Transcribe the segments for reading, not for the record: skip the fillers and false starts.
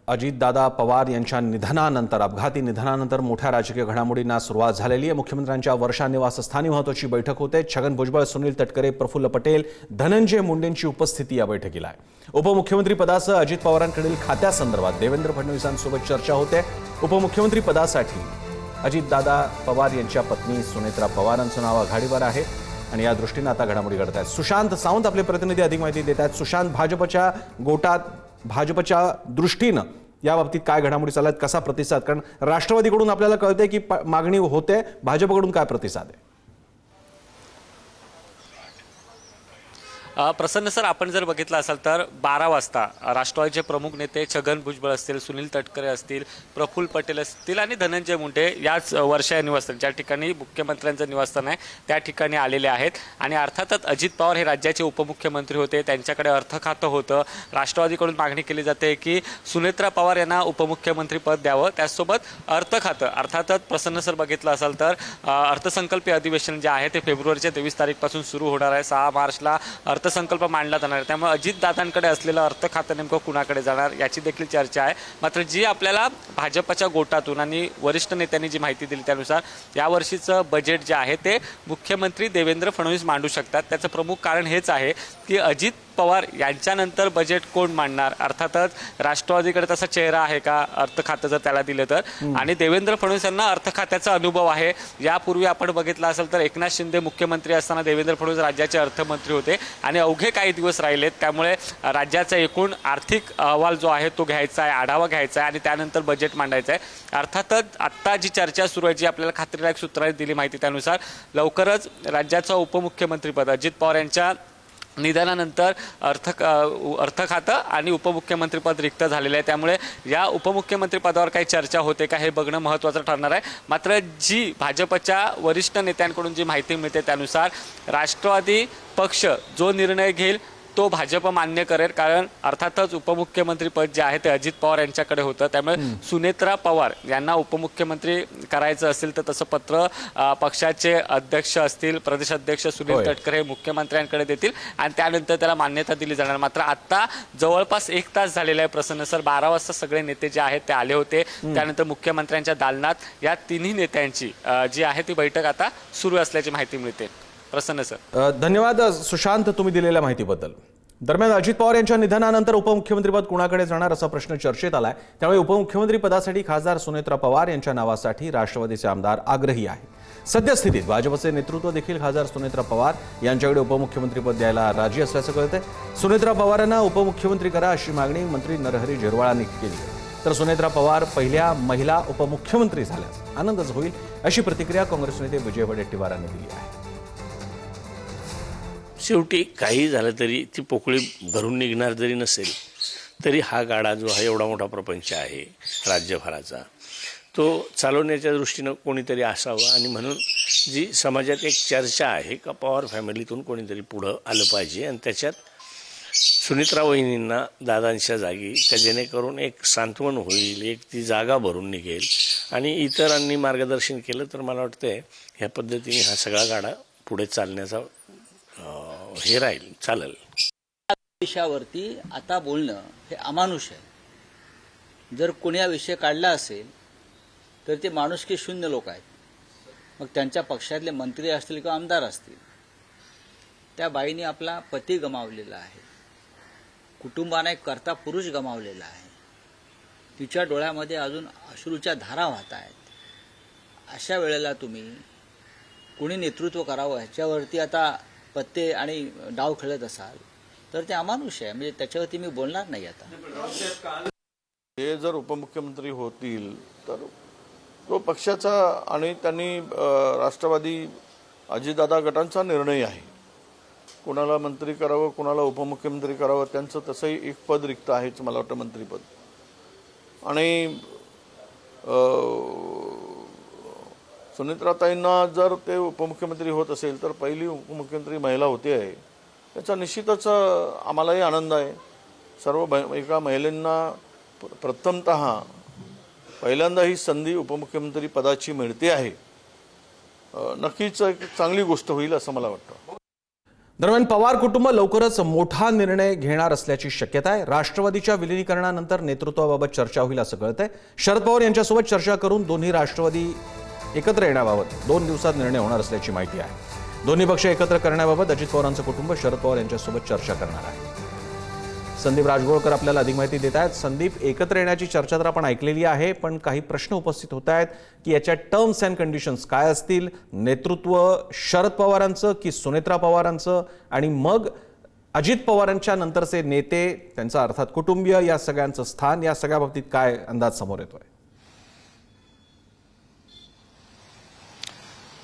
अजितदादा पवार यांच्या निधनानंतर, अपघाती निधनानंतर मोठ्या राजकीय घडामोडींना सुरुवात झालेली आहे। मुख्यमंत्र्यांच्या वर्षा निवासस्थानी महत्त्वाची बैठक होते। छगन भुजबळ, सुनील तटकरे, प्रफुल्ल पटेल, धनंजय मुंडेंची उपस्थिती या बैठकीला आहे। उपमुख्यमंत्री पदासह अजित पवारांकडील खात्यासंदर्भात देवेंद्र फडणवीसांसोबत चर्चा होते। उपमुख्यमंत्री पदासाठी अजितदादा पवार यांच्या पत्नी सुनेत्रा पवारांचं नाव आघाडीवर आहे आणि या दृष्टीने आता घडामोडी घडत आहेत। सुशांत सावंत आपले प्रतिनिधी अधिक माहिती देत आहेत। सुशांत, भाजपच्या गोटात भाजपच्या दृष्टीने या बाबतीत काय घडामोडी चालत, कसा प्रतिसाद? कारण राष्ट्रवादीकडून आपल्याला कळते की मागणी होते, भाजपकडून काय प्रतिसाद आहे? प्रसन्न सर, आपण जर बघितलं असाल तर 12 वाजता राष्ट्रवादीचे प्रमुख नेते छगन भुजबळ असतील, सुनील तटकरे असतील, प्रफुल्ल पटेल असतील आणि धनंजय मुंडे याच वर्षा निवासस्थान, ज्या ठिकाणी मुख्यमंत्र्यांचं निवासस्थान आहे त्या ठिकाणी आलेले आहेत। आणि अर्थातच अजित पवार हे राज्याचे उपमुख्यमंत्री होते, त्यांच्याकडे अर्थ खातं होतं। राष्ट्रवादीकडून मागणी केली जाते की सुनेत्रा पवार यांना उपमुख्यमंत्री पद द्यावं, त्याचसोबत अर्थ खातं। अर्थातच प्रसन्न सर, बघितलं असाल तर अर्थसंकल्पीय अधिवेशन जे आहे ते फेब्रुवारीच्या 23 तारीखपासून सुरू होणार आहे। 6 मार्चला अर्थसंकल्प मांडला जाणार आहे, त्यामुळे अजितदादांकडे असलेलं अर्थ खातं नेमकं कुणाकडे जाणार याची देखील चर्चा आहे। मात्र जी आपल्याला भाजपच्या गोटातून आणि वरिष्ठ नेत्यांनी जी माहिती दिली त्यानुसार यावर्षीचं बजेट जे आहे ते मुख्यमंत्री देवेंद्र फडणवीस मांडू शकतात। त्याचं प्रमुख कारण हेच आहे की अजित पवार यांच्यानंतर बजेट कोण मांडणार? अर्थातच राष्ट्रवादीकडे तसा चेहरा आहे का अर्थ खातं जर त्याला दिलं तर? आणि देवेंद्र फडणवीस यांना अर्थ खात्याचा अनुभव आहे। यापूर्वी आपण बघितलं असेल तर एकनाथ शिंदे मुख्यमंत्री असताना देवेंद्र फडणवीस राज्याचे अर्थमंत्री होते आणि अवघे काही दिवस राहिलेत, त्यामुळे राज्याचा एकूण आर्थिक अहवाल जो आहे तो घ्यायचा आहे, आढावा घ्यायचा आहे आणि त्यानंतर बजेट मांडायचं आहे। अर्थातच आत्ता जी चर्चा सुरू आहे, जी आपल्याला खात्रीलायक सूत्रांनी दिली माहिती त्यानुसार लवकरच राज्याचं उपमुख्यमंत्रीपद अजित पवार यांच्या निधनानंतर अर्थ खातं आणि उपमुख्यमंत्रीपद रिक्त झालेलं आहे, त्यामुळे या उपमुख्यमंत्री पदावर काही चर्चा होते का हे बघणं महत्त्वाचं ठरणार आहे। मात्र जी भाजपच्या वरिष्ठ नेत्यांकडून जी माहिती मिळते त्यानुसार राष्ट्रवादी पक्ष जो निर्णय घेईल तो भाजप मान्य करेल, कारण अर्थातच उपमुख्यमंत्री पद जे आहे ते अजित पवार यांच्याकडे होतं, त्यामुळे सुनेत्रा पवार यांना उपमुख्यमंत्री करायचं असेल तर तसं पत्र पक्षाचे अध्यक्ष असतील, प्रदेशाध्यक्ष सुनील तटकरे मुख्यमंत्र्यांकडे देतील आणि त्यानंतर त्याला मान्यता दिली जाणार। मात्र आता जवळपास 1 तास झालेला आहे प्रसन्न सर। 12 वाजता सगळे नेते जे आहेत ते आले होते, त्यानंतर मुख्यमंत्र्यांच्या दालनात या तिन्ही नेत्यांची जी आहे ती बैठक आता सुरू असल्याची माहिती मिळते। प्रसन्न सर, धन्यवाद सुशांत तुम्ही दिलेल्या माहितीबद्दल। दरम्यान अजित पवार यांच्या निधनानंतर उपमुख्यमंत्रीपद कुणाकडे जाणार असा प्रश्न चर्चेत आलाय, त्यामुळे उपमुख्यमंत्री पदासाठी खासदार सुनेत्रा पवार यांच्या नावासाठी राष्ट्रवादीचे आमदार आग्रही आहेत। सद्यस्थितीत भाजपचे नेतृत्व देखील खासदार सुनेत्रा पवार यांच्याकडे उपमुख्यमंत्रीपद द्यायला राजी असल्याचं कळतंय। सुनेत्रा पवारांना उपमुख्यमंत्री करा अशी मागणी मंत्री नरहरी झिरवाळांनी केली, तर सुनेत्रा पवार पहिल्या महिला उपमुख्यमंत्री झाल्यास आनंदच होईल अशी प्रतिक्रिया काँग्रेस नेते विजय वडेट्टीवार यांनी दिली आहे। शेवटी काही झालं तरी ती पोकळी भरून निघणार जरी नसेल तरी हा गाडा जो आहे एवढा मोठा प्रपंच आहे राज्यभराचा, तो चालवण्याच्या दृष्टीनं कोणीतरी असावं आणि म्हणून जी समाजात एक चर्चा आहे का पवार फॅमिलीतून कोणीतरी पुढं आलं पाहिजे आणि त्याच्यात सुनेत्रा वहिनींना दादांच्या जागी त्या जेणेकरून एक सांत्वन होईल, एक ती जागा भरून निघेल आणि इतरांनी मार्गदर्शन केलं तर मला वाटतंय ह्या पद्धतीने हा सगळा गाडा पुढे चालण्याचा हे राहील, चालेल। विषयावरती आता बोलणं हे अमानुष आहे। जर कोणी हा विषय काढला असेल तर ते माणुसकी शून्य लोक आहेत, मग त्यांच्या पक्षातले मंत्री असतील किंवा आमदार असतील। त्या बाईने आपला पती गमावलेला आहे, कुटुंबाने एक कर्ता पुरुष गमावलेला आहे, तिच्या डोळ्यामध्ये अजून अश्रूच्या धारा वाहत आहेत। अशा वेळेला तुम्ही कोणी नेतृत्व करावं ह्याच्यावरती आता पत्ते आणि डाव खेळत असाल तर ते अमानुष आहे, म्हणजे त्याच्यावरती मी बोलणार नाही। आता हे जर उपमुख्यमंत्री होतील तर तो पक्षाचा आणि त्यांनी राष्ट्रवादी अजितदादा गटांचा निर्णय आहे, कोणाला मंत्री करावं कोणाला उपमुख्यमंत्री करावं, त्यांचं तसंही एक पद रिक्त आहेच मला वाटतं मंत्रीपद। आणि सुनेत्राताईंना जर ते उपमुख्यमंत्री होत असेल तर पहिली उपमुख्यमंत्री महिला होते आहे, त्याचा निश्चितच आम्हालाही आनंद आहे। सर्व एका महिलांना प्रथमतः पहिल्यांदा ही संधी उपमुख्यमंत्री पदाची मिळते आहे, नक्कीच एक चांगली गोष्ट होईल असं मला वाटतं। दरम्यान पवार कुटुंब लवकरच मोठा निर्णय घेणार असल्याची शक्यता आहे. राष्ट्रवादीच्या विलिनीकरणानंतर नेतृत्वाबाबत चर्चा होईल असं कळतंय. शरद पवार यांच्यासोबत चर्चा करून दोन्ही राष्ट्रवादी एकत्र येण्याबाबत 2 दिवसात निर्णय होणार असल्याची माहिती आहे. दोन्ही पक्ष एकत्र करण्याबाबत अजित पवारांचं कुटुंब शरद पवार यांच्यासोबत चर्चा करणार आहे. संदीप राजगोळकर आपल्याला अधिक माहिती देत आहेत. संदीप, एकत्र येण्याची चर्चा तर आपण ऐकलेली आहे, पण काही प्रश्न उपस्थित होत आहेत की याच्या टर्म्स अँड कंडिशन्स काय असतील. नेतृत्व शरद पवारांचं की सुनेत्रा पवारांचं, आणि मग अजित पवारांच्या नंतरचे नेते, त्यांचा अर्थात कुटुंबीय, या सगळ्यांचं स्थान, या सगळ्या बाबतीत काय अंदाज समोर येतोय?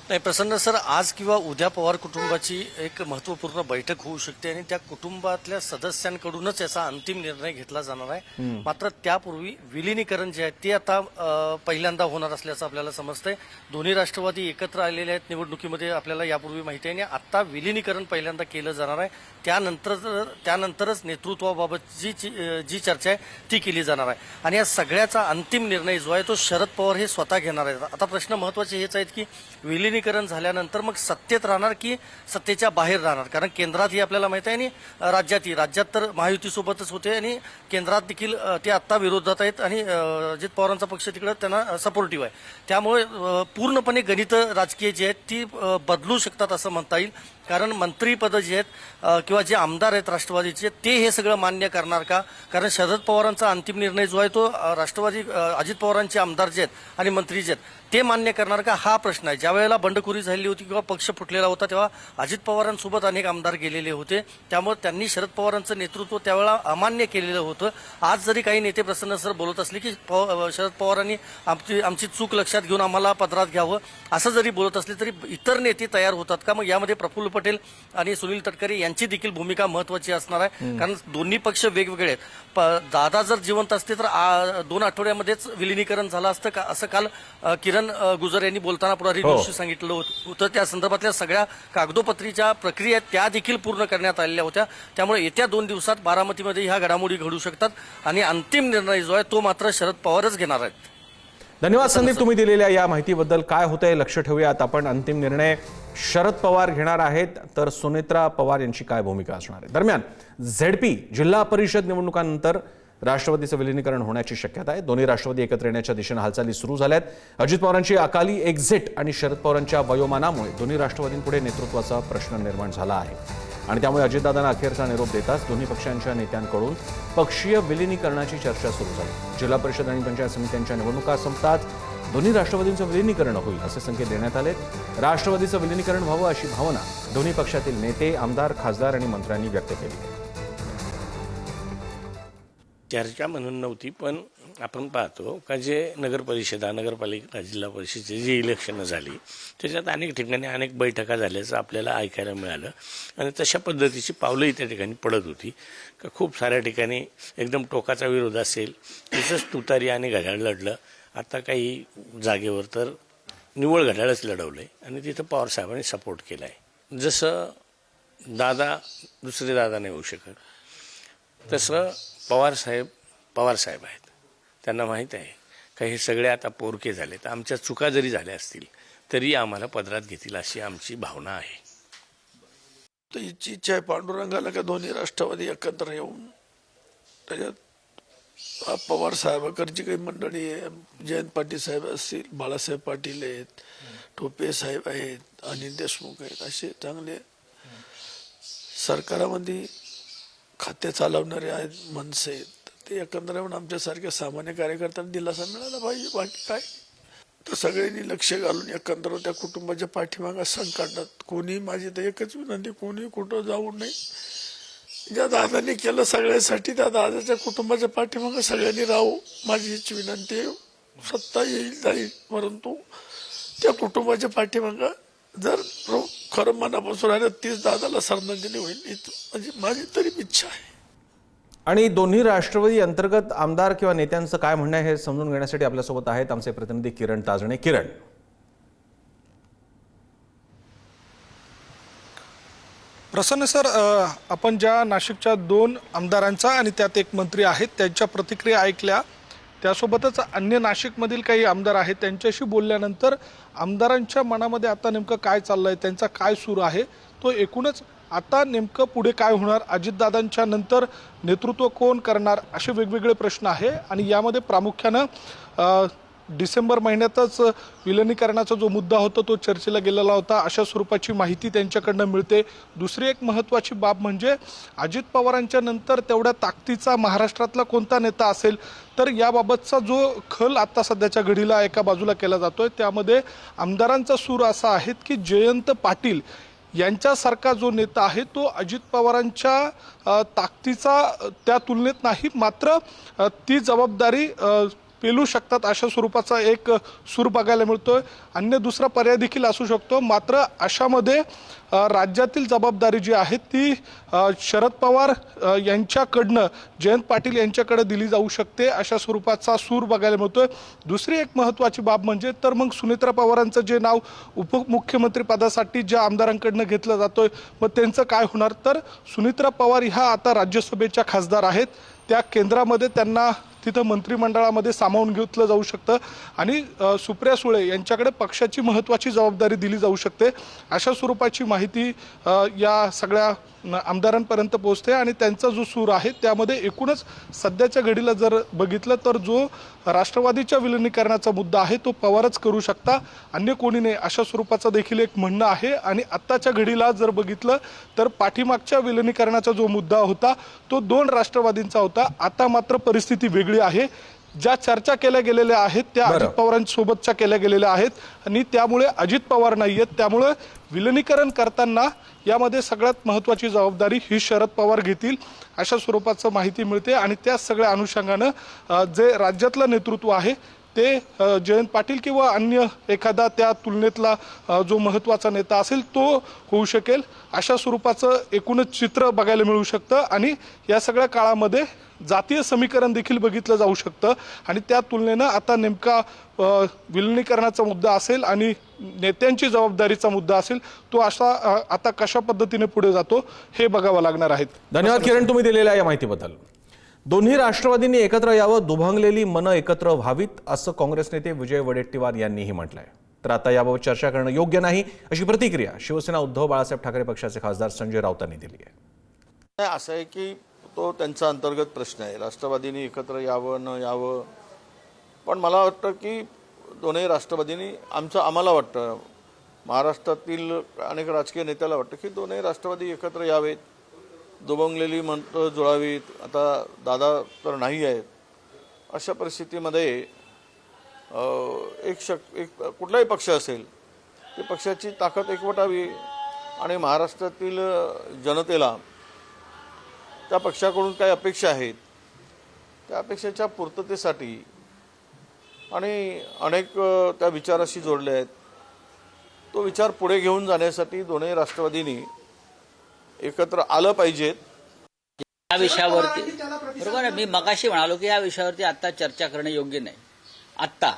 नाही प्रसन्न सर, आज किंवा उद्या पवार कुटुंबाची एक महत्त्वपूर्ण बैठक होऊ शकते आणि त्या कुटुंबातल्या सदस्यांकडूनच याचा अंतिम निर्णय घेतला जाणार आहे. मात्र त्यापूर्वी विलिनीकरण जे आहे ते आता पहिल्यांदा होणार असल्याचं आपल्याला समजतंय. दोन्ही राष्ट्रवादी एकत्र आलेले आहेत निवडणुकीमध्ये, आपल्याला यापूर्वी माहिती आहे. आणि आता विलिनीकरण पहिल्यांदा केलं जाणार आहे. त्यानंतरच नेतृत्वाबाबत जी चर्चा आहे ती केली जाणार आहे. आणि या सगळ्याचा अंतिम निर्णय जो आहे तो शरद पवार हे स्वतः घेणार आहेत. आता प्रश्न महत्त्वाचे हेच आहेत की विलिनीकरण झाल्यानंतर मग सत्तेत राहणार की सत्तेच्या बाहेर राहणार. कारण केंद्रात ही आपल्याला माहिती आहे आणि राज्यात तर महायुतीसोबतच होते आणि केंद्रात देखील ते आत्ता विरोधात आहेत आणि अजित पवारांचा पक्ष तिकडे त्यांना सपोर्टिव्ह आहे. त्यामुळे पूर्णपणे गणित राजकीय जे आहेत ती बदलू शकतात असं म्हणता येईल. कारण मंत्रीपदं जी आहेत किंवा जे आमदार आहेत राष्ट्रवादीचे ते हे सगळं मान्य करणार का? कारण शरद पवारांचा अंतिम निर्णय जो आहे तो राष्ट्रवादी अजित पवारांचे आमदार जे आहेत आणि मंत्री जे आहेत ते मान्य करणार का, हा प्रश्न आहे. ज्या वेळेला बंडखोरी झालेली होती किंवा पक्ष फुटलेला होता तेव्हा अजित पवारांसोबत अनेक आमदार गेलेले होते. त्यामुळे त्यांनी शरद पवारांचं नेतृत्व त्यावेळेला अमान्य केलेलं होतं. आज जरी काही नेते प्रसन्न सर बोलत असले की शरद पवारांनी आमची चूक लक्षात घेऊन आम्हाला पदरात घ्यावं असं जरी बोलत असले तरी इतर नेते तयार होतात का? मग यामध्ये प्रफुल्ल पटेल आणि सुनील तटकरे यांची देखील भूमिका महत्वाची असणार आहे. कारण दोन्ही पक्ष वेगवेगळे आहेत. दादा जर जिवंत असते तर 2 आठवड्यामध्येच विलिनीकरण झालं असतं का, असं काल किरण गुजर यांनी बोलताना पुढारी दिवशी सांगितलं होतं. त्या संदर्भातल्या सगळ्या कागदोपत्रीच्या प्रक्रिया त्या देखील पूर्ण करण्यात आलेल्या होत्या. त्यामुळे येत्या 2 दिवसात बारामतीमध्ये ह्या घडामोडी घडू शकतात आणि अंतिम निर्णय जो आहे तो मात्र शरद पवारच घेणार आहेत. धन्यवाद संदीप, तुम्ही दिलेल्या या माहितीबद्दल. काय होतंय लक्ष ठेवूयात आपण. अंतिम निर्णय शरद पवार घेणार आहेत, तर सुनेत्रा पवार यांची काय भूमिका असणार आहे. दरम्यान झेडपी जिल्हा परिषद निवडणुकांनंतर राष्ट्रवादीचं विलिनीकरण होण्याची शक्यता आहे. दोन्ही राष्ट्रवादी एकत्र येण्याच्या दिशेने हालचाली सुरू झाल्यात. अजित पवारांची अकाली एक्झिट आणि शरद पवारांच्या वयोमानामुळे दोन्ही राष्ट्रवादींपुढे नेतृत्वाचा प्रश्न निर्माण झाला आहे आणि त्यामुळे अजितदादांना अखेरचा निरोप देताच दोन्ही पक्षांच्या नेत्यांकडून पक्षीय विलिनीकरणाची चर्चा सुरू झाली. जिल्हा परिषद आणि पंचायत समित्यांच्या निवडणुका संपताच दोन्ही राष्ट्रवादींचं विलिनीकरण होईल असे संकेत देण्यात आले. राष्ट्रवादीचं विलिनीकरण व्हावं अशी भावना दोन्ही पक्षातील नेते, आमदार, खासदार आणि मंत्र्यांनी व्यक्त केली. चर्चा म्हणून नव्हती, पण आपण पाहतो का जे नगरपालिका, जिल्हा परिषदेची जी इलेक्शनं झाली त्याच्यात अनेक ठिकाणी अनेक बैठका झाल्याचं आपल्याला ऐकायला मिळालं आणि तशा पद्धतीची पावलंही त्या ठिकाणी पडत होती. का खूप साऱ्या ठिकाणी एकदम टोकाचा विरोध असेल, तिथंच तुतारी आणि घड्याळ लढलं. आता काही जागेवर तर निव्वळ घड्याळच लढवलं आहे आणि तिथं पवारसाहेबांनी सपोर्ट केला आहे. जसं दुसरे दादा नाही होऊ शकत, तसं पवारसाहेब आहेत. त्यांना माहीत आहे का हे सगळे आता पोरके झाले, तर आमच्या चुका जरी झाल्या असतील तरी आम्हाला पदरात घेतील अशी आमची भावना आहे. तर हिची इच्छा आहे पांडुरंगाला का दोन्ही राष्ट्रवादी एकत्र येऊन त्याच्यात पवार साहेबाकडची काही मंडळी आहे, जयंत पाटील साहेब असतील, बाळासाहेब पाटील आहेत, टोपे साहेब आहेत, अनिल देशमुख आहेत, असे चांगले सरकारामध्ये खाते चालवणारे आहेत माणसं आहेत. ते एकंदर येऊन आमच्यासारख्या सामान्य कार्यकर्त्यांना दिलासा मिळाला पाहिजे. बाकी काय तर सगळ्यांनी लक्ष घालून एकंदर त्या कुटुंबाच्या पाठीमागा संकटात कोणी, माझी तर एकच विनंती, कोणी कुठं जाऊ नये. ज्या दादाने केलं सगळ्यासाठी त्या दादाच्या कुटुंबाच्या पाठीमागं सगळ्यांनी राहू, माझी हीच विनंती आहे. सत्ता येईल जाईल, परंतु त्या कुटुंबाच्या पाठीमागं जर खरं मनापासून राहिलं तीच दादाला श्रद्धांजली होईल, म्हणजे माझी तरी इच्छा आहे. आणि दोन्ही राष्ट्रवादी अंतर्गत आमदार किंवा नेत्यांचं काय म्हणणं आहे हे समजून घेण्यासाठी आपल्यासोबत आहेत आमचे प्रतिनिधी किरण ताजणे. किरण, प्रसन्न सर, आपण ज्या नाशिकच्या 2 आमदारांचा आणि त्यात एक मंत्री आहेत त्यांच्या प्रतिक्रिया ऐकल्या, त्यासोबतच अन्य नाशिकमधील काही आमदार आहेत त्यांच्याशी बोलल्यानंतर आमदारांच्या मनामध्ये आता नेमकं काय चाललंय, त्यांचा काय सूर आहे तो एकूणच आता नेमकं पुढे काय होणार, अजितदादांच्या नंतर नेतृत्व कोण करणार, असे वेगवेगळे प्रश्न आहे. आणि यामध्ये प्रामुख्यानं डिसेंबर महिन्यातच विलिनीकरणाचा जो मुद्दा होता तो चर्चेला गेलेला होता, अशा स्वरूपाची माहिती त्यांच्याकडनं मिळते. दुसरी एक महत्त्वाची बाब म्हणजे अजित पवारांच्या नंतर तेवढ्या ताकदीचा महाराष्ट्रातला कोणता नेता असेल, तर याबाबतचा जो खल आता सध्याच्या घडीला एका बाजूला केला जातोय, त्यामध्ये आमदारांचा सूर असा आहे की जयंत पाटील यांच्यासारखा जो नेता आहे तो अजित पवारांच्या ताकदीचा त्या तुलनेत नाही, मात्र ती जबाबदारी पेलू शकतात अशा स्वरूपाचा एक सूर बघायला मिळतोय. अन्य दुसरा पर्याय देखील असू शकतो, मात्र अशामध्ये राज्यातील जबाबदारी जी आहे ती शरद पवार यांच्याकडनं जयंत पाटील यांच्याकडे दिली जाऊ शकते, अशा स्वरूपाचा सूर बघायला मिळतोय. दुसरी एक महत्त्वाची बाब म्हणजे तर मग सुनेत्रा पवारांचं जे नाव उपमुख्यमंत्री पदासाठी ज्या आमदारांकडनं घेतलं जातोय, मग त्यांचं काय होणार, तर सुनेत्रा पवार ह्या आता राज्यसभेच्या खासदार आहेत. त्या केंद्रामध्ये त्यांना तिथं मंत्रिमंडळामध्ये सामावून घेतलं जाऊ शकतं आणि सुप्रिया सुळे यांच्याकडे पक्षाची महत्त्वाची जबाबदारी दिली जाऊ शकते, अशा स्वरूपाची माहिती या सगळ्या आमदारांपर्यंत पोहोचते. आणि त्यांचा जो सूर आहे त्यामध्ये एकूणच सध्याच्या घडीला जर बघितलं तर जो राष्ट्रवादीच्या विलिनीकरणाचा मुद्दा आहे तो पवारच करू शकता, अन्य कोणी नाही, अशा स्वरूपाचं देखील एक म्हणणं आहे. आणि आत्ताच्या घडीला जर बघितलं तर पाठीमागच्या विलिनीकरणाचा जो मुद्दा होता तो 2 राष्ट्रवादींचा होता. आता मात्र परिस्थिती वेगळी आहे. ज्या चर्चा केल्या गेलेल्या आहेत त्या अजित पवारांसोबतच्या केल्या गेलेल्या आहेत आणि त्यामुळे अजित पवार नाही आहेत. त्यामुळे विलिनीकरण करताना यामध्ये सगळ्यात महत्त्वाची जबाबदारी ही शरद पवार घेतील, अशा स्वरूपाचं माहिती मिळते. आणि त्या सगळ्या अनुषंगानं जे राज्यातलं नेतृत्व आहे ते जयंत पाटील किंवा अन्य एखादा त्या तुलनेतला जो महत्त्वाचा नेता असेल तो होऊ शकेल, अशा स्वरूपाचं एकूणच चित्र बघायला मिळू शकतं. आणि या सगळ्या काळामध्ये जातीय समीकरण देखील बघितलं जाऊ शकतं आणि त्या तुलनेनं आता नेमका विलिनीकरणाचा मुद्दा असेल आणि नेत्यांची जबाबदारीचा मुद्दा असेल तो असा आता कशा पद्धतीने पुढे जातो हे बघावं लागणार आहे. धन्यवाद किरण, तुम्ही दिलेल्या या माहितीबद्दल. दोन्ही राष्ट्रवादींनी एकत्र यावं, दुभंगलेली मनं एकत्र व्हावीत, असं काँग्रेस नेते विजय वडेट्टीवार यांनीही म्हटलंय. तर आता याबाबत चर्चा करणं योग्य नाही, अशी प्रतिक्रिया शिवसेना उद्धव बाळासाहेब ठाकरे पक्षाचे खासदार संजय राऊतांनी दिली आहे. असं आहे की तो त्यांचा अंतर्गत प्रश्न आहे, राष्ट्रवादींनी एकत्र यावं न यावं. पण मला वाटतं की दोन्ही राष्ट्रवादींनी आम्हाला वाटतं, महाराष्ट्रातील अनेक राजकीय नेत्याला वाटतं की दोन्ही राष्ट्रवादी एकत्र यावेत, दुभंगलेली मतं जुळावीत. आता दादा तर नाही आहेत, अशा परिस्थितीमध्ये एक कुठलाही पक्ष असेल ते पक्षाची ताकद एकवटावी आणि महाराष्ट्रातील जनतेला त्या पक्षाकडून काही अपेक्षा आहेत त्या अपेक्षेच्या पूर्ततेसाठी आणि अनेक त्या विचाराशी जोडले आहेत, तो विचार पुढे घेऊन जाण्यासाठी दोन्ही राष्ट्रवादींनी एकत्र आलं पाहिजेत. या विषयावरती बरोबर आहे, मी मगाशी म्हणालो की या विषयावरती आता चर्चा करणं योग्य नाही. आत्ता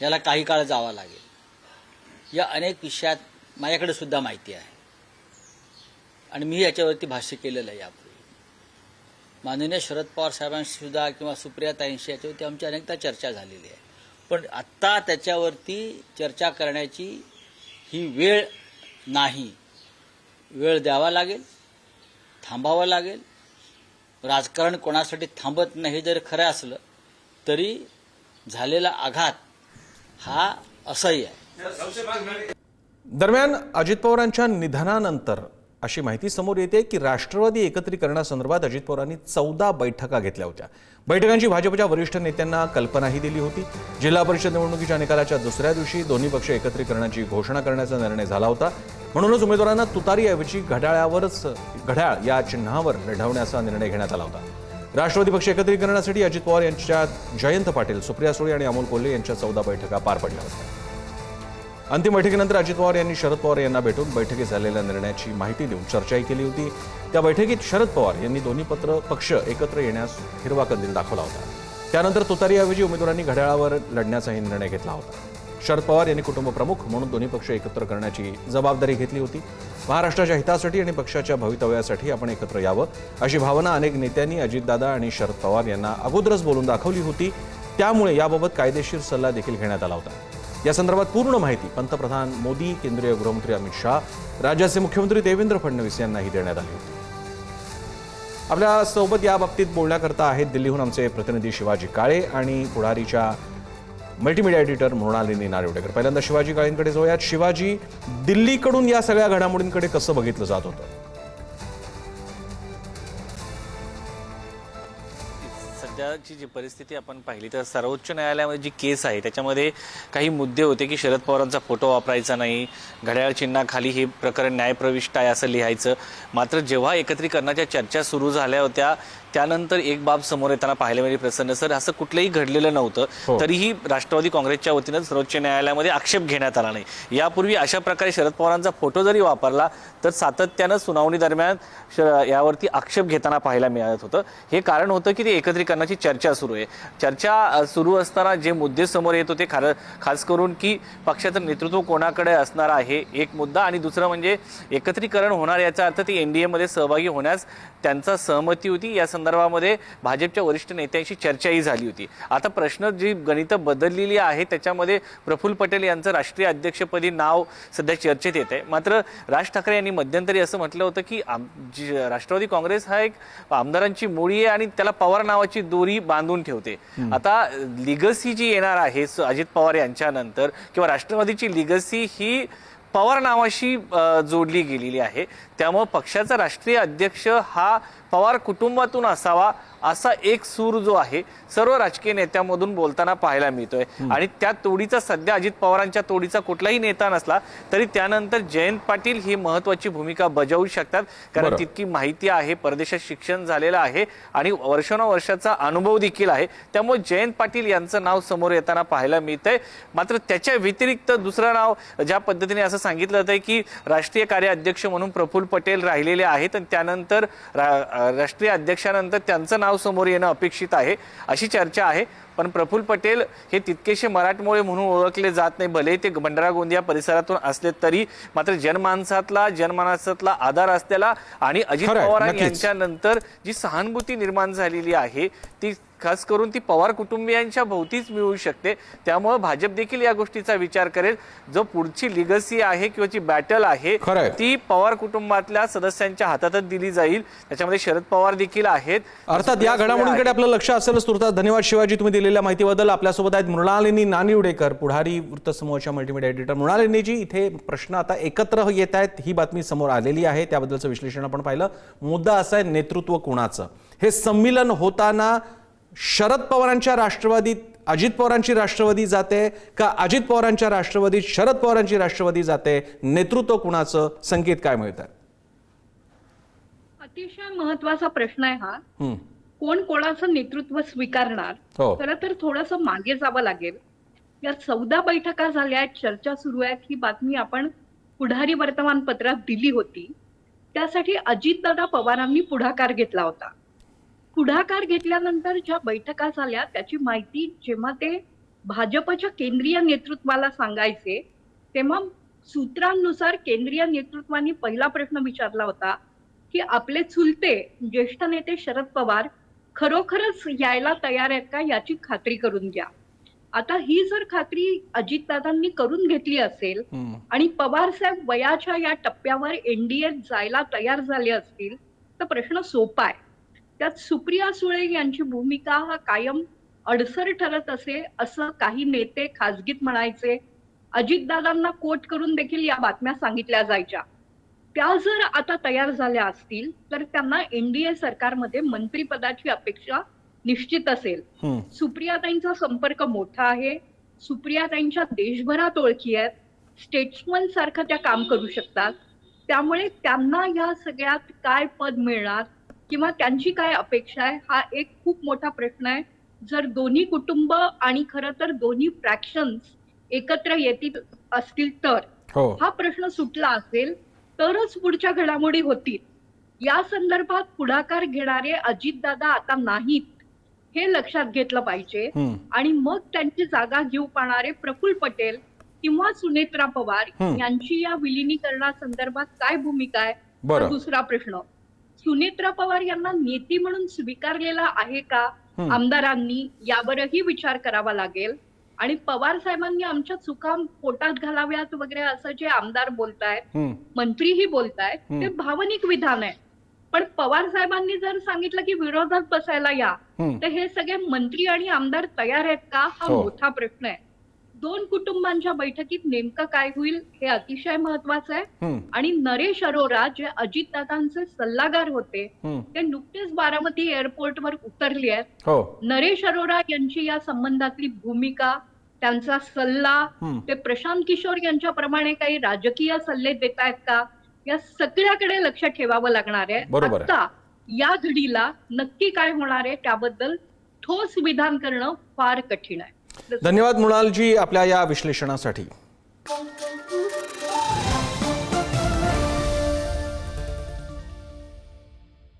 याला काही काळ जावा लागेल. या अनेक विषयात माझ्याकडे सुद्धा माहिती आहे आणि मी याच्यावरती भाष्य केलेलं आहे यापूर्वी. माननीय शरद पवार साहेबांशी सुद्धा किंवा सुप्रियाताईंशी याच्यावरती आमची अनेकदा चर्चा झालेली आहे. पण आत्ता त्याच्यावरती चर्चा करण्याची ही वेळ नाही. वेळ द्यावा लागेल, थांबावं लागेल. राजकारण कोणासाठी थांबत नाही जर खरं असलं तरी झालेला आघात हा असह्य आहे. दरम्यान अजित पवारांच्या निधनानंतर अशी माहिती समोर येते की राष्ट्रवादी एकत्रीकरणासंदर्भात अजित पवारांनी 14 बैठका घेतल्या होत्या. बैठकांची भाजपच्या वरिष्ठ नेत्यांना कल्पनाही दिली होती. जिल्हा परिषद निवडणुकीच्या निकालाच्या दुसऱ्या दिवशी दोन्ही पक्ष एकत्रीकरणाची घोषणा करण्याचा निर्णय झाला होता. म्हणूनच उमेदवारांना तुतारीऐवजी घड्याळ या चिन्हावर लढवण्याचा निर्णय घेण्यात आला होता. राष्ट्रवादी पक्ष एकत्रीकरणासाठी अजित पवार यांच्या जयंत पाटील, सुप्रिया सुळे आणि अमोल कोल्हे यांच्या 14 बैठका पार पडल्या होत्या. अंतिम बैठकीनंतर अजित पवार यांनी शरद पवार यांना भेटून बैठकीत झालेल्या निर्णयाची माहिती देऊन चर्चाही केली होती. त्या बैठकीत शरद पवार यांनी दोन्ही पक्ष एकत्र येण्यास हिरवा कंदील दाखवला होता. त्यानंतर तुतारीऐवजी उमेदवारांनी घड्याळावर लढण्याचाही निर्णय घेतला होता. शरद पवार यांनी कुटुंब प्रमुख म्हणून दोन्ही पक्ष एकत्र करण्याची जबाबदारी घेतली होती. महाराष्ट्राच्या हितासाठी आणि पक्षाच्या भवितव्यासाठी आपण एकत्र यावं अशी भावना अनेक नेत्यांनी अजितदादा आणि शरद पवार यांना अगोदरच बोलून दाखवली होती. त्यामुळे याबाबत कायदेशीर सल्ला देखील घेण्यात आला होता. या संदर्भात पूर्ण माहिती पंतप्रधान मोदी, केंद्रीय गृहमंत्री अमित शाह, राज्याचे मुख्यमंत्री देवेंद्र फडणवीस यांनाही देण्यात आली होती. आपल्या सोबत या बाबतीत बोलण्याकरता आहेत दिल्लीहून आमचे प्रतिनिधी शिवाजी काळे आणि पुढारीच्या मल्टीमीडिया एडिटर मृणालिनी नारिवडेकर. पहिल्यांदा शिवाजी काळेंकडे जाऊयात. शिवाजी, दिल्लीकडून या सगळ्या घडामोडींकडे कसं बघितलं जात होतं? सध्याची जी परिस्थिती आपण पाहिली तर सर्वोच्च न्यायालयामध्ये जी केस आहे त्याच्यामध्ये काही मुद्दे होते की शरद पवारांचा फोटो वापरायचा नाही, घड्याळ चिन्हाखाली हे प्रकरण न्यायप्रविष्ट आहे असं लिहायचं. मात्र जेव्हा एकत्रीकरणाच्या चर्चा सुरू झाल्या होत्या त्यानंतर एक बाब समोर येताना पाहायला मिळाली. प्रसन्न सर, असं कुठलंही घडलेलं नव्हतं, तरीही राष्ट्रवादी काँग्रेसच्या वतीनं सर्वोच्च न्यायालयामध्ये आक्षेप घेण्यात आला नाही. यापूर्वी अशा प्रकारे शरद पवारांचा फोटो जरी वापरला तर सातत्यानं सुनावणी दरम्यान यावरती आक्षेप घेताना पाहायला मिळत होतं. हे कारण होतं की ते एकत्रीकरणाची चर्चा सुरू आहे. चर्चा सुरू असताना जे मुद्दे समोर येत होते खास करून की पक्षाचं नेतृत्व कोणाकडे असणार आहे एक मुद्दा, आणि दुसरं म्हणजे एकत्रीकरण होणार याचा अर्थ ते एनडीएमध्ये सहभागी होण्यास त्यांचा सहमती होती. या संदर्भामध्ये भाजपच्या वरिष्ठ नेत्यांशी चर्चाही झाली होती. आता प्रश्न जी गणितं बदललेली आहे त्याच्यामध्ये प्रफुल्ल पटेल यांचं राष्ट्रीय अध्यक्षपदी नाव सध्या चर्चेत येत आहे. मात्र राज ठाकरे यांनी मध्यंतरी असं म्हटलं होतं की राष्ट्रवादी काँग्रेस हा एक आमदारांची मुळी आहे आणि त्याला पवार नावाची दोरी बांधून ठेवते. आता लिगसी जी येणार आहे अजित पवार यांच्यानंतर किंवा राष्ट्रवादीची लिगसी ही पवार नावाशी जोडली गेलेली आहे. त्यामुळे पक्षाचा राष्ट्रीय अध्यक्ष हा पवार कुटुंबातून असावा असा एक सूर जो आहे सर्व राजकीय नेत्यांमधून बोलताना पाहायला मिळतोय. आणि त्या तोडीचा सध्या अजित पवारांच्या तोडीचा कुठलाही नेता नसला तरी त्यानंतर जयंत पाटील ही महत्वाची भूमिका बजावू शकतात, कारण तितकी माहिती आहे, परदेशात शिक्षण झालेलं आहे आणि वर्षानुवर्षाचा अनुभव देखील आहे. त्यामुळे जयंत पाटील यांचं नाव समोर येताना पाहायला मिळतंय. मात्र त्याच्या व्यतिरिक्त दुसरं नाव ज्या पद्धतीने असं सांगितलं जातंय की राष्ट्रीय कार्याध्यक्ष म्हणून प्रफुल्ल पटेल राहिलेले आहेत आणि त्यानंतर राष्ट्रीय अध्यक्षानंतर त्यांचं नाव समोर येणं अपेक्षित आहे अशी चर्चा आहे. पण प्रफुल्ल पटेल हे तितकेसे मराठमोळे म्हणून ओळखले जात नाही, भले ते भंडारा गोंदिया परिसरातून असले तरी. मात्र जनमानसातला आधार असलेला आणि अजित पवार यांच्यानंतर जी सहानुभूती निर्माण झालेली आहे ती खास करून ती पवार कुटुंबियांच्या भोवतीच मिळू शकते. त्यामुळे भाजप देखील या गोष्टीचा विचार करेल. जो पुढची लिगसी आहे किंवा जी बॅटल आहे ती पवार कुटुंबातल्या सदस्यांच्या हातातच दिली जाईल. त्याच्यामध्ये शरद पवार देखील आहेत. अर्थात या घडामोडींकडे आपलं लक्ष असेलच. तुर्तास धन्यवाद शिवाजी, तुम्ही दिलेल्या माहितीबद्दल. आपल्यासोबत आहेत मृणालिनी नानिवडेकर, पुढारी वृत्तसमूहाच्या मल्टीमीडिया एडिटर. मृणालिनीजी, इथे प्रश्न आता एकत्र येत आहेत, ही बातमी समोर आलेली आहे, त्याबद्दलचं विश्लेषण आपण पाहिलं. मुद्दा असा आहे नेतृत्व कोणाचं. हे संमिलन होताना शरद पवारांच्या राष्ट्रवादीत अजित पवारांची राष्ट्रवादी जाते का अजित पवारांच्या राष्ट्रवादीत शरद पवारांची राष्ट्रवादी जाते? नेतृत्व कुणाचं, संकेत काय मिळतात? अतिशय महत्वाचा प्रश्न आहे हा. कोण कोणाचं नेतृत्व स्वीकारणार? खरं तर थोडंसं मागे जावं लागेल. या 14 बैठका झाल्या आहेत, चर्चा सुरू आहेत, ही बातमी आपण पुढारी वर्तमानपत्रात दिली होती. त्यासाठी अजितदादा पवारांनी पुढाकार घेतला होता. पुढाकार घेतल्यानंतर ज्या बैठका झाल्या त्याची माहिती जेव्हा ते भाजपच्या केंद्रीय नेतृत्वाला सांगायचे तेव्हा सूत्रांनुसार केंद्रीय नेतृत्वाने पहिला प्रश्न विचारला होता की आपले चुलते ज्येष्ठ नेते शरद पवार खरोखरच यायला तयार आहेत का याची खात्री करून घ्या. आता ही जर खात्री अजितदादांनी करून घेतली असेल आणि पवार साहेब वयाच्या या टप्प्यावर एनडीएत जायला तयार झाले असतील तर प्रश्न सोपा आहे. त्यात सुप्रिया सुळे यांची भूमिका हा कायम अडसर ठरत असे असं काही नेते खासगीत म्हणायचे. अजितदादांना कोट करून देखील या बातम्या सांगितल्या जायच्या. त्या जर आता तयार झाल्या असतील तर त्यांना एनडीए सरकारमध्ये मंत्रिपदाची अपेक्षा निश्चित असेल. सुप्रियाताईंचा संपर्क मोठा आहे. सुप्रियाताईंच्या देशभरात ओळखी आहेत. स्टेट्समन सारखं त्या काम करू शकतात. त्यामुळे त्यांना या सगळ्यात काय पद मिळणार किंवा त्यांची काय अपेक्षा आहे हा एक खूप मोठा प्रश्न आहे. जर दोन्ही कुटुंब आणि खरं तर दोन्ही फ्रॅक्शन्स एकत्र येतील असतील तर हा प्रश्न सुटला असेल तरच पुढच्या घडामोडी होतील. या संदर्भात पुढाकार घेणारे अजितदादा आता नाहीत हे लक्षात घेतलं पाहिजे. आणि मग त्यांची जागा घेऊ पाहणारे प्रफुल्ल पटेल किंवा सुनेत्रा पवार यांची या विलिनीकरणासंदर्भात काय भूमिका आहे हा दुसरा प्रश्न. सुनेत्रा पवार यांना नेती म्हणून स्वीकारलेला आहे का आमदारांनी यावरही विचार करावा लागेल. आणि पवार साहेबांनी आमच्या चुका पोटात घालाव्यात वगैरे असं जे आमदार बोलतायत, मंत्रीही बोलतायत, ते भावनिक विधान आहे. पण पवार साहेबांनी जर सांगितलं की विरोधात बसायला या, तर हे सगळे मंत्री आणि आमदार तयार आहेत का, हा मोठा प्रश्न आहे. 2 कुटुंबांच्या बैठकीत नेमकं काय होईल हे अतिशय महत्वाचं आहे. आणि नरेश अरोरा जे अजितदादांचे सल्लागार होते, ते नुकतेच बारामती एअरपोर्टवर उतरले आहेत. नरेश अरोरा यांची या संबंधातली भूमिका, त्यांचा सल्ला, ते प्रशांत किशोर यांच्याप्रमाणे काही राजकीय सल्ले देत आहेत का, या सगळ्याकडे लक्ष ठेवावं लागणार आहे. आता या घडीला नक्की काय होणार आहे त्याबद्दल ठोस विधान करणं फार कठीण आहे. धन्यवाद मृणालजी आपल्या या विश्लेषणासाठी.